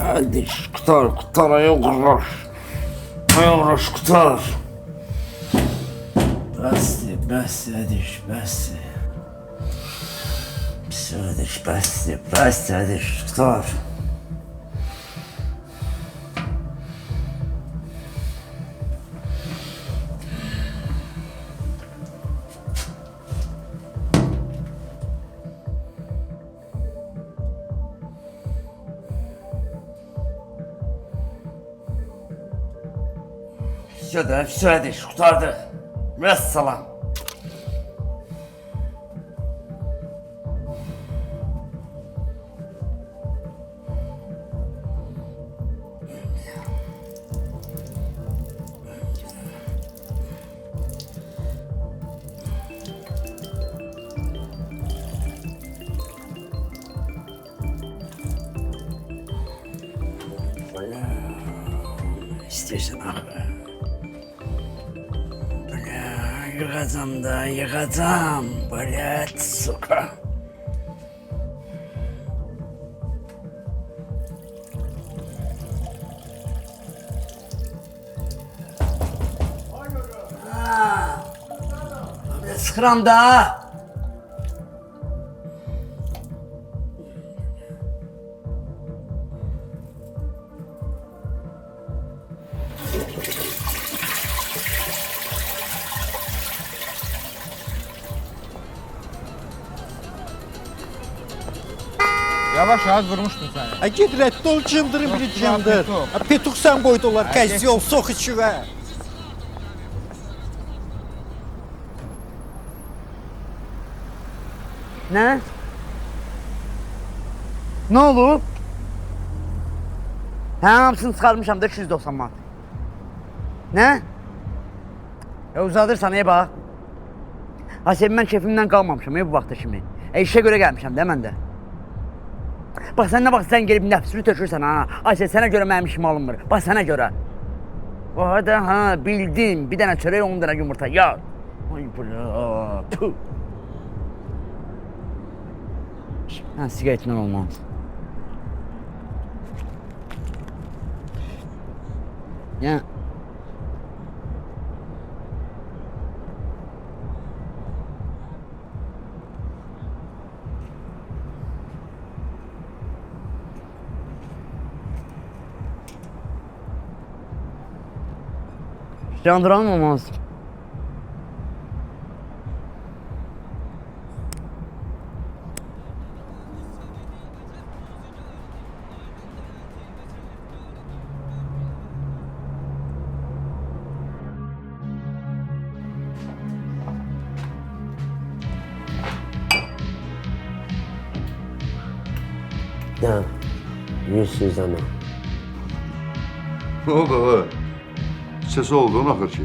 Hadi kurtar ayağı uğraş kurtar. Bas hadi bas. Hadi kurtar. Hadi kurtardı. Vesselam. İstiyorsan abi. Yıkacağım, böyle suka. Böyle sıkıram da. Yavaş az vurmuştun seni. Git rədd ol, cındırın bir cındır. Petuk sen qoydular, qəz yol, sox içivə. Ne? Ne oldu? Hamısını çıkarmışam da 290 manat. Ne? Uzadırsan bak. Ha sen ben keyfimden kalmamışım bu vaxta kimi. İşe göre gelmişim de mən də. Bak sen ne bak sen gelip nəfsini tökürsən ha. Ay sənə görə mənim işim alınmır. Bak sənə görə. O hada ha bildim. Bir dənə çörək 10 dənə yumurta ya. Ay bula. Puh. Ha sigaretten olmaz. Ya. Candıran olmaz. Ya, yüzsüz ama. Ne oldu ha? Sesi olduğun axır ki.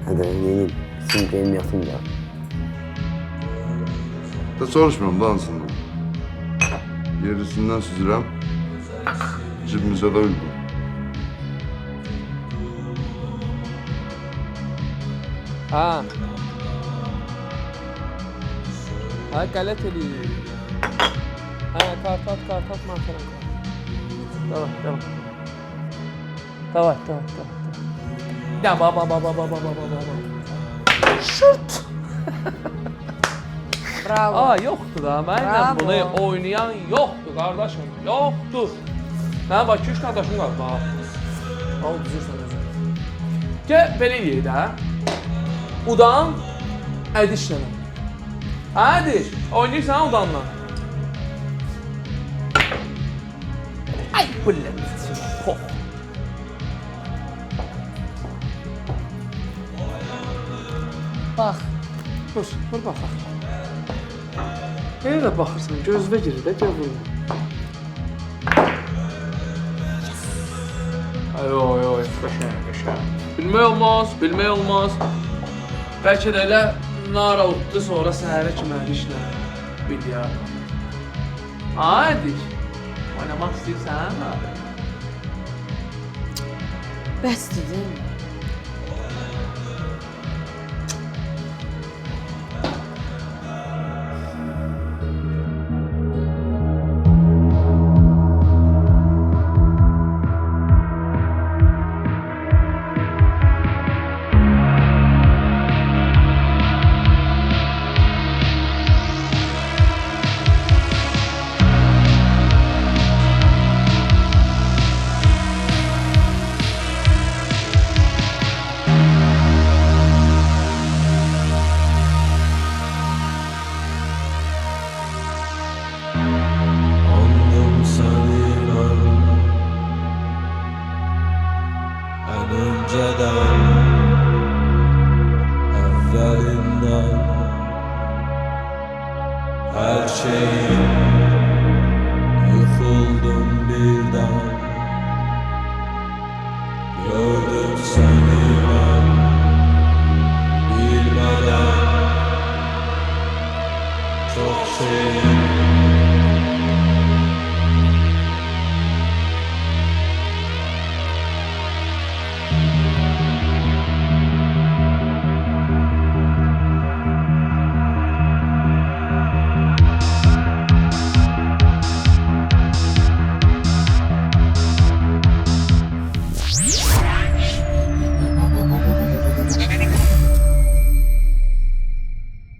Hadi neyim, şimdi benim yatım da. Da çalışmıyorum da hansından. Yerisinden süzürəm. Cibimizə də uygun. Ha. Ha galet eləyir. Ha kart mantıram. Tamam. Давай. Ya baba. Şut. Bravo. Aa yoktu da. Benimle Bravo. bunu oynayan yoktu kardeşim. Yoktu. Ben bak 2-3 kardeşim var bak. Al düzürsən özün. Gel belə eləyək də. Udan Ədişlə. Ədiş, oynayırsan udanla. Ay bu lezzetli. Ho. Bak. Vur baxaq. Elə baxırsan, gözünə girir də gör bunu. Ay, qəşəng. Bilmək olmaz. Bəlkə də elə nara utdu, sonra səhərə kimi Ədişlə bil ya. Ədiş, oynamaq istəyirsən abi? Bəs dedim. önceden, evvelinden, her şeyi yıkıldım birden. Gördüm seni.